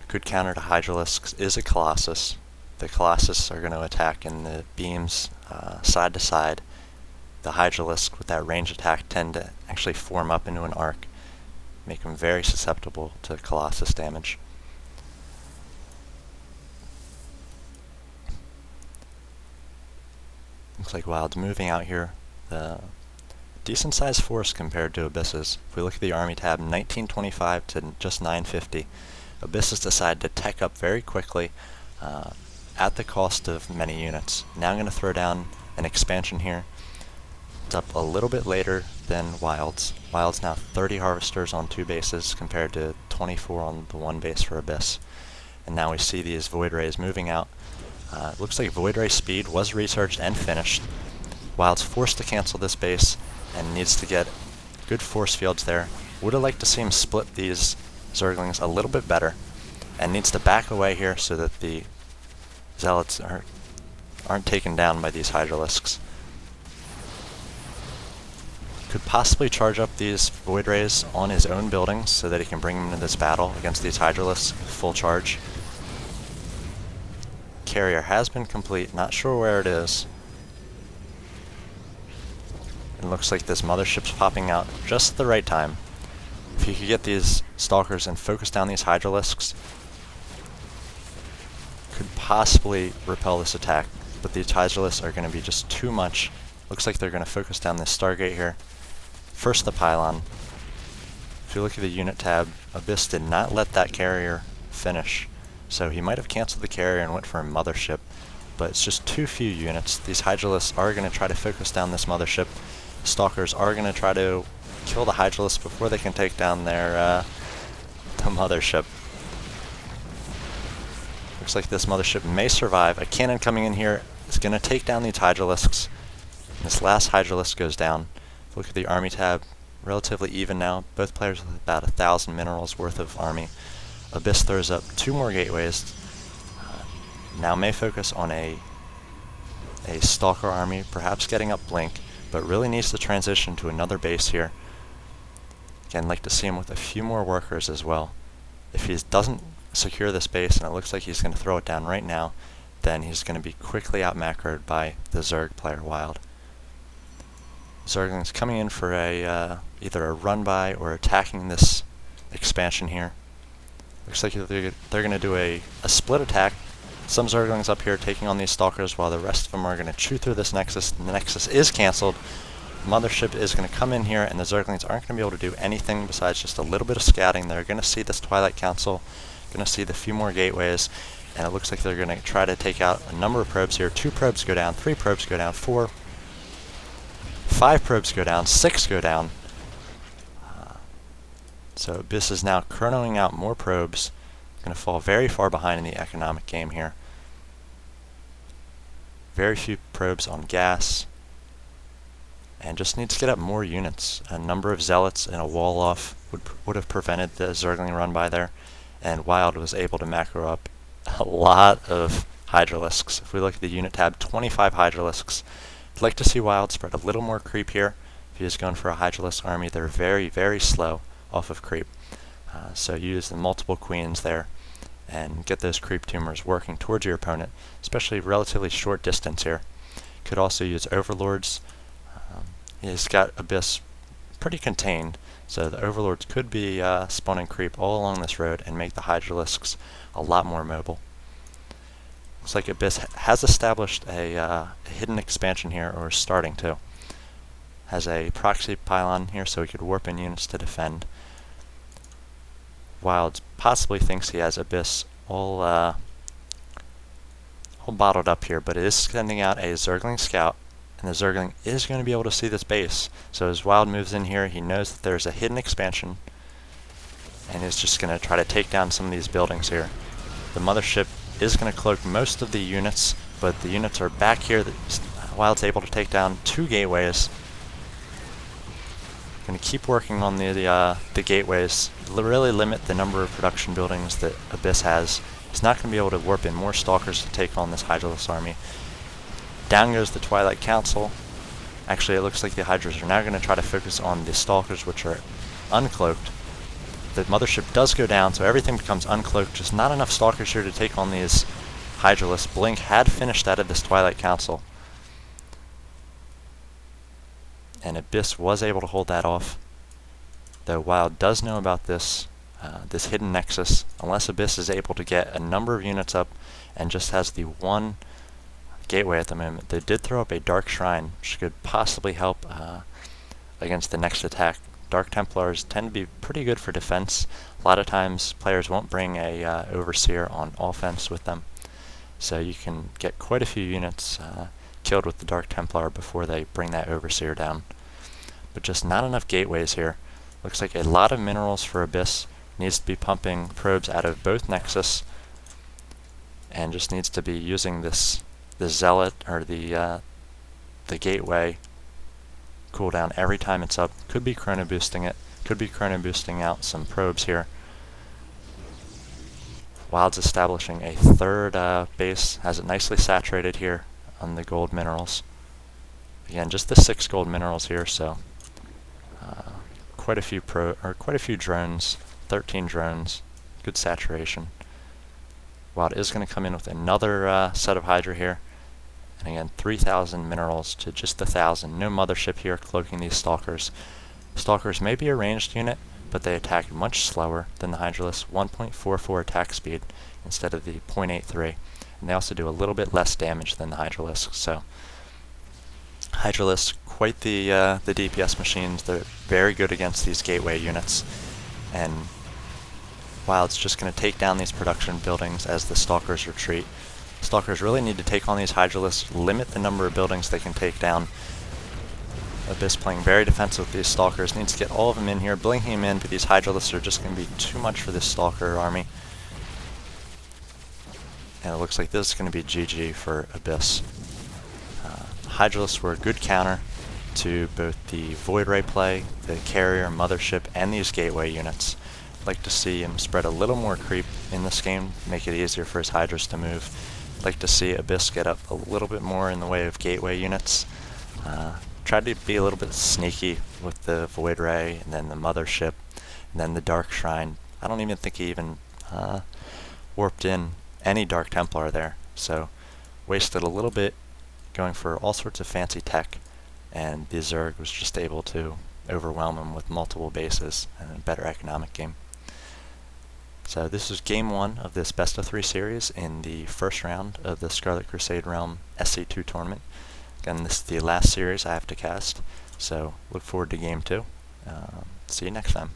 Good counter to Hydralisks is a Colossus. The Colossus are going to attack in the beams side to side. The Hydralisk with that range attack tend to actually form up into an arc, make them very susceptible to Colossus damage. Looks like Wild's moving out here. Decent sized force compared to Abysses. If we look at the army tab, 1925 to just 950. Abysses decide to tech up very quickly at the cost of many units. Now I'm going to throw down an expansion here. It's up a little bit later than Wild's. Wild's now 30 harvesters on 2 bases compared to 24 on the 1 base for Abyss. And now we see these Void Rays moving out. It looks like Void Ray speed was researched and finished. Wild's forced to cancel this base and needs to get good force fields there. Would have liked to see him split these Zerglings a little bit better, and needs to back away here so that the Zealots aren't taken down by these Hydralisks. Could possibly charge up these Void Rays on his own buildings so that he can bring them into this battle against these Hydralisks full charge. Carrier has been complete, not sure where it is. It looks like this mothership's popping out just at the right time. If you could get these Stalkers and focus down these Hydralisks, could possibly repel this attack, but these Hydralisks are going to be just too much. Looks like they're going to focus down this Stargate here. First the pylon. If you look at the unit tab, Abyss did not let that carrier finish, so he might have cancelled the carrier and went for a mothership, but it's just too few units. These Hydralisks are going to try to focus down this mothership. Stalkers are going to try to kill the Hydralisks before they can take down their the mothership. Looks like this mothership may survive. A cannon coming in here is going to take down these Hydralisks. This last Hydralisk goes down. Look at the army tab, relatively even now. Both players with about 1,000 minerals worth of army. Abyss throws up 2 more gateways. Now may focus on a Stalker army, perhaps getting up Blink, but really needs to transition to another base here. Again, like to see him with a few more workers as well. If he doesn't secure this base, and it looks like he's going to throw it down right now, then he's going to be quickly out-macroed by the Zerg player Wild. Zerglings coming in for either a run-by or attacking this expansion here. Looks like they're going to do a split attack. Some Zerglings up here taking on these Stalkers while the rest of them are going to chew through this Nexus. And the Nexus is cancelled. Mothership is going to come in here, and the Zerglings aren't going to be able to do anything besides just a little bit of scouting. They're going to see this Twilight Council, going to see the few more gateways, and it looks like they're going to try to take out a number of probes here. 2 probes go down, 3 probes go down, 4, 5 probes go down, 6 go down. So Abyss is now chronoing out more probes. Going to fall very far behind in the economic game here. Very few probes on gas. And just needs to get up more units. A number of Zealots and a wall off would have prevented the Zergling run by there. And Wild was able to macro up a lot of Hydralisks. If we look at the unit tab, 25 Hydralisks. I'd like to see Wild spread a little more creep here. If he is going for a Hydralisk army, they're very, very slow off of creep. So use the multiple queens there and get those creep tumors working towards your opponent, especially relatively short distance here. Could also use overlords. He's got Abyss pretty contained, so the overlords could be spawning creep all along this road and make the Hydralisks a lot more mobile. Looks like Abyss has established a hidden expansion here, or starting to. Has a proxy pylon here so he could warp in units to defend. Wild possibly thinks he has Abyss all bottled up here, but it is sending out a Zergling scout, and the Zergling is going to be able to see this base. So as Wild moves in here, he knows that there's a hidden expansion, and is just going to try to take down some of these buildings here. The mothership is going to cloak most of the units, but the units are back here. Wild's able to take down 2 gateways. Going to keep working on the gateways, really limit the number of production buildings that Abyss has. He's not going to be able to warp in more Stalkers to take on this Hydralisk army. Down goes the Twilight Council. Actually, it looks like the Hydras are now going to try to focus on the Stalkers, which are uncloaked. the mothership does go down, so everything becomes uncloaked. Just not enough stalkers here to take on these Hydralisks. Blink had finished out of this Twilight Council, and Abyss was able to hold that off. Though Wild does know about this this hidden nexus. Unless Abyss is able to get a number of units up and just has the one gateway at the moment. They did throw up a Dark Shrine, which could possibly help against the next attack. Dark Templars tend to be pretty good for defense. A lot of times players won't bring a Overseer on offense with them, so you can get quite a few units killed with the Dark Templar before they bring that Overseer down. But just not enough gateways here. Looks like a lot of minerals for Abyss. Needs to be pumping probes out of both Nexus, and just needs to be using the Zealot or the Gateway cooldown every time it's up. Could be chrono boosting it. Could be chrono boosting out some probes here. Wild's establishing a third base. Has it nicely saturated here on the gold minerals. Again, just the 6 gold minerals here, so quite a few drones. 13 drones, good saturation. Wild is going to come in with another set of Hydra here, and again 3,000 minerals to just 1,000. No mothership here cloaking these Stalkers. Stalkers may be a ranged unit, but they attack much slower than the Hydralisks. 1.44 attack speed instead of the 0.83, and they also do a little bit less damage than the Hydralisks. So Hydralisks, quite the DPS machines. They're very good against these gateway units, and Wild's just going to take down these production buildings as the Stalkers retreat. Stalkers really need to take on these Hydralisks, limit the number of buildings they can take down. Abyss playing very defensive with these Stalkers, needs to get all of them in here, blinking them in, but these Hydralisks are just going to be too much for this Stalker army. And it looks like this is going to be GG for Abyss. Hydralisks were a good counter to both the Void Ray play, the Carrier, Mothership, and these Gateway units. Like to see him spread a little more creep in this game, make it easier for his Hydras to move. Like to see Abyss get up a little bit more in the way of Gateway units. Tried to be a little bit sneaky with the Void Ray, and then the Mothership, and then the Dark Shrine. I don't even think he even warped in any Dark Templar there, so wasted a little bit going for all sorts of fancy tech, and the Zerg was just able to overwhelm him with multiple bases and a better economic game. So this is game 1 of this best of 3 series in the first round of the Scarlet Crusade Realm SC2 Tournament. Again, this is the last series I have to cast, so look forward to game 2. See you next time.